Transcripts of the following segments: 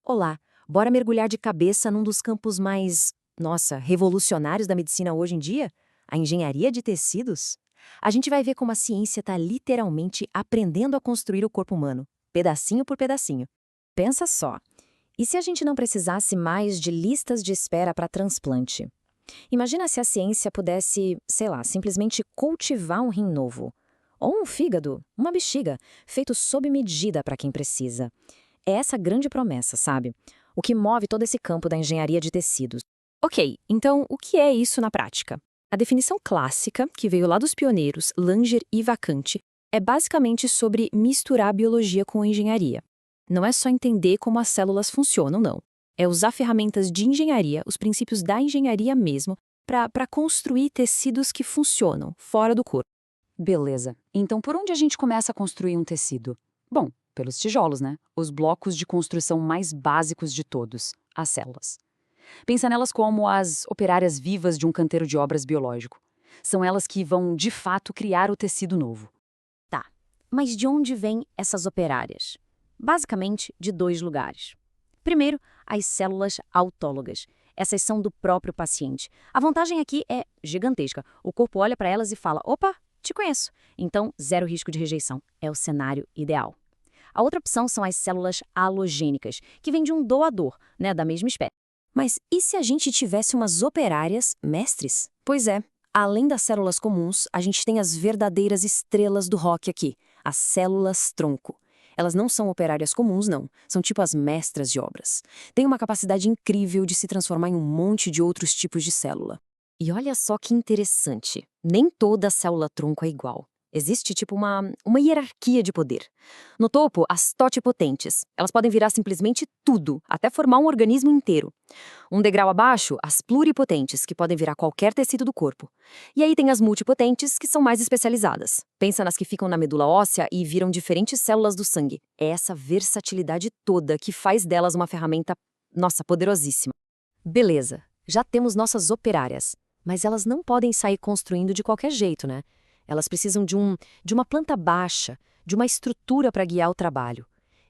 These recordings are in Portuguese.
Olá, bora mergulhar de cabeça num dos campos mais, nossa, revolucionários da medicina hoje em dia? A engenharia de tecidos? A gente vai ver como a ciência está literalmente aprendendo a construir o corpo humano, pedacinho por pedacinho. Pensa só, e se a gente não precisasse mais de listas de espera para transplante? Imagina se a ciência pudesse, sei lá, simplesmente cultivar um rim novo. Ou um fígado, uma bexiga, feito sob medida para quem precisa. É essa grande promessa, sabe? O que move todo esse campo da engenharia de tecidos. Ok, então o que é isso na prática? A definição clássica, que veio lá dos pioneiros Langer e Vacante, é basicamente sobre misturar a biologia com a engenharia. Não é só entender como as células funcionam, não. É usar ferramentas de engenharia, os princípios da engenharia mesmo, para construir tecidos que funcionam, fora do corpo. Beleza. Então, por onde a gente começa a construir um tecido? Bom, pelos tijolos, né? Os blocos de construção mais básicos de todos, as células. Pensa nelas como as operárias vivas de um canteiro de obras biológico. São elas que vão, de fato, criar o tecido novo. Tá, mas de onde vêm essas operárias? Basicamente, de dois lugares. Primeiro, as células autólogas. Essas são do próprio paciente. A vantagem aqui é gigantesca. O corpo olha para elas e fala: opa, te conheço. Então, zero risco de rejeição. É o cenário ideal. A outra opção são as células halogênicas, que vêm de um doador, né, da mesma espécie. Mas e se a gente tivesse umas operárias mestres? Pois é, além das células comuns, a gente tem as verdadeiras estrelas do rock aqui, as células-tronco. Elas não são operárias comuns, não. São tipo as mestras de obras. Têm uma capacidade incrível de se transformar em um monte de outros tipos de célula. E olha só que interessante. Nem toda célula-tronco é igual. Existe tipo uma hierarquia de poder. No topo, as totipotentes. Elas podem virar simplesmente tudo, até formar um organismo inteiro. Um degrau abaixo, as pluripotentes, que podem virar qualquer tecido do corpo. E aí tem as multipotentes, que são mais especializadas. Pensa nas que ficam na medula óssea e viram diferentes células do sangue. É essa versatilidade toda que faz delas uma ferramenta, nossa, poderosíssima. Beleza, já temos nossas operárias. Mas elas não podem sair construindo de qualquer jeito, né? Elas precisam de uma planta baixa, de uma estrutura para guiar o trabalho.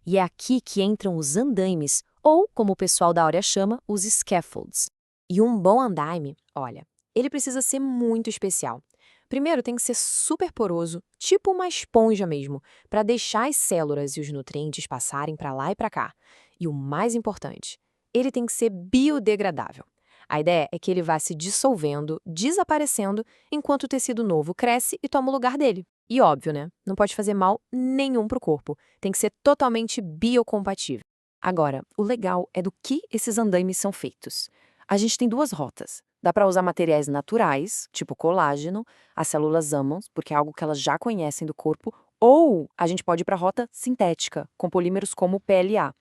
E é aqui que entram os andaimes, ou, como o pessoal da área chama, os scaffolds. E um bom andaime, olha, ele precisa ser muito especial. Primeiro, tem que ser super poroso, tipo uma esponja mesmo, para deixar as células e os nutrientes passarem para lá e para cá. E o mais importante, ele tem que ser biodegradável. A ideia é que ele vá se dissolvendo, desaparecendo, enquanto o tecido novo cresce e toma o lugar dele. E óbvio, né? Não pode fazer mal nenhum para o corpo. Tem que ser totalmente biocompatível. Agora, o legal é do que esses andaimes são feitos. A gente tem duas rotas. Dá para usar materiais naturais, tipo colágeno, as células amam, porque é algo que elas já conhecem do corpo, ou a gente pode ir para a rota sintética, com polímeros como o PLA.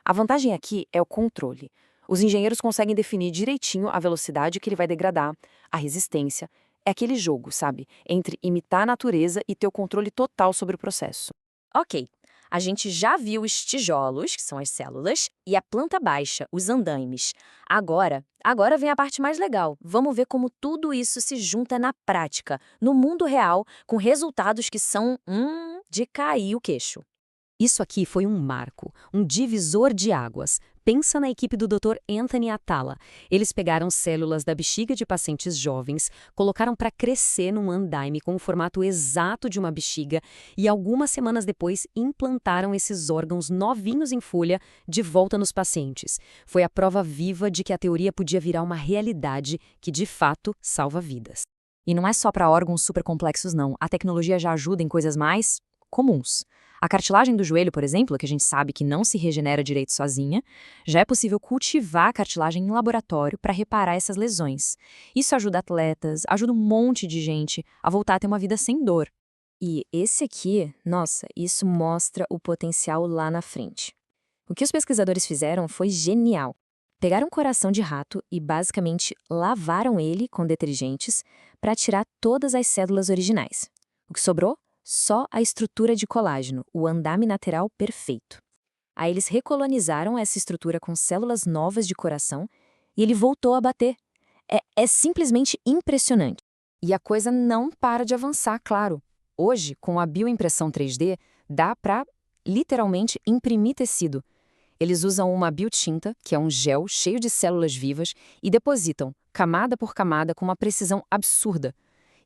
A vantagem aqui é o controle. Os engenheiros conseguem definir direitinho a velocidade que ele vai degradar, a resistência. É aquele jogo, sabe? Entre imitar a natureza e ter o controle total sobre o processo. Ok, a gente já viu os tijolos, que são as células, e a planta baixa, os andaimes. Agora vem a parte mais legal. Vamos ver como tudo isso se junta na prática, no mundo real, com resultados que são, de cair o queixo. Isso aqui foi um marco, um divisor de águas. Pensa na equipe do Dr. Anthony Atala. Eles pegaram células da bexiga de pacientes jovens, colocaram para crescer num andaime com o formato exato de uma bexiga e algumas semanas depois implantaram esses órgãos novinhos em folha de volta nos pacientes. Foi a prova viva de que a teoria podia virar uma realidade que, de fato, salva vidas. E não é só para órgãos supercomplexos, não. A tecnologia já ajuda em coisas mais comuns. A cartilagem do joelho, por exemplo, que a gente sabe que não se regenera direito sozinha, já é possível cultivar a cartilagem em laboratório para reparar essas lesões. Isso ajuda atletas, ajuda um monte de gente a voltar a ter uma vida sem dor. E esse aqui, nossa, isso mostra o potencial lá na frente. O que os pesquisadores fizeram foi genial. Pegaram um coração de rato e basicamente lavaram ele com detergentes para tirar todas as células originais. O que sobrou? Só a estrutura de colágeno, o andame lateral perfeito. Aí eles recolonizaram essa estrutura com células novas de coração e ele voltou a bater. É simplesmente impressionante. E a coisa não para de avançar, claro. Hoje, com a bioimpressão 3D, dá para, literalmente, imprimir tecido. Eles usam uma biotinta, que é um gel cheio de células vivas, e depositam, camada por camada, com uma precisão absurda.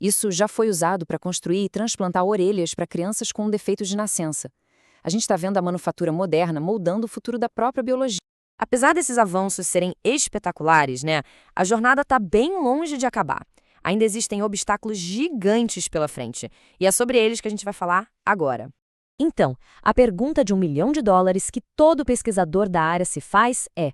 Isso já foi usado para construir e transplantar orelhas para crianças com defeitos de nascença. A gente está vendo a manufatura moderna moldando o futuro da própria biologia. Apesar desses avanços serem espetaculares, né, a jornada está bem longe de acabar. Ainda existem obstáculos gigantes pela frente, e é sobre eles que a gente vai falar agora. Então, a pergunta de $1 milhão que todo pesquisador da área se faz é: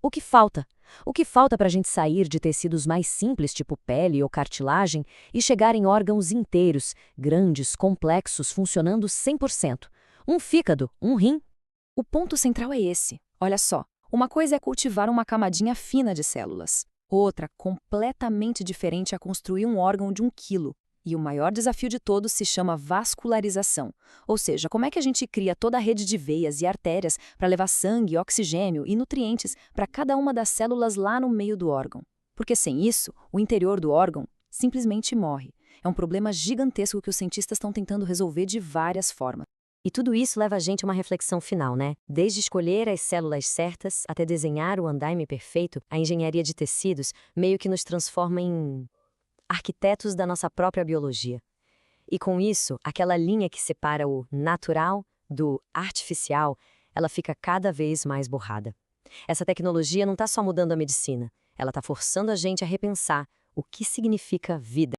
o que falta? O que falta para a gente sair de tecidos mais simples, tipo pele ou cartilagem, e chegar em órgãos inteiros, grandes, complexos, funcionando 100%? Um fígado, um rim? O ponto central é esse. Olha só, uma coisa é cultivar uma camadinha fina de células. Outra, completamente diferente, é construir um órgão de 1 quilo. E o maior desafio de todos se chama vascularização. Ou seja, como é que a gente cria toda a rede de veias e artérias para levar sangue, oxigênio e nutrientes para cada uma das células lá no meio do órgão? Porque sem isso, o interior do órgão simplesmente morre. É um problema gigantesco que os cientistas estão tentando resolver de várias formas. E tudo isso leva a gente a uma reflexão final, né? Desde escolher as células certas até desenhar o andaime perfeito, a engenharia de tecidos meio que nos transforma em arquitetos da nossa própria biologia. E com isso, aquela linha que separa o natural do artificial, ela fica cada vez mais borrada. Essa tecnologia não está só mudando a medicina, ela está forçando a gente a repensar o que significa vida.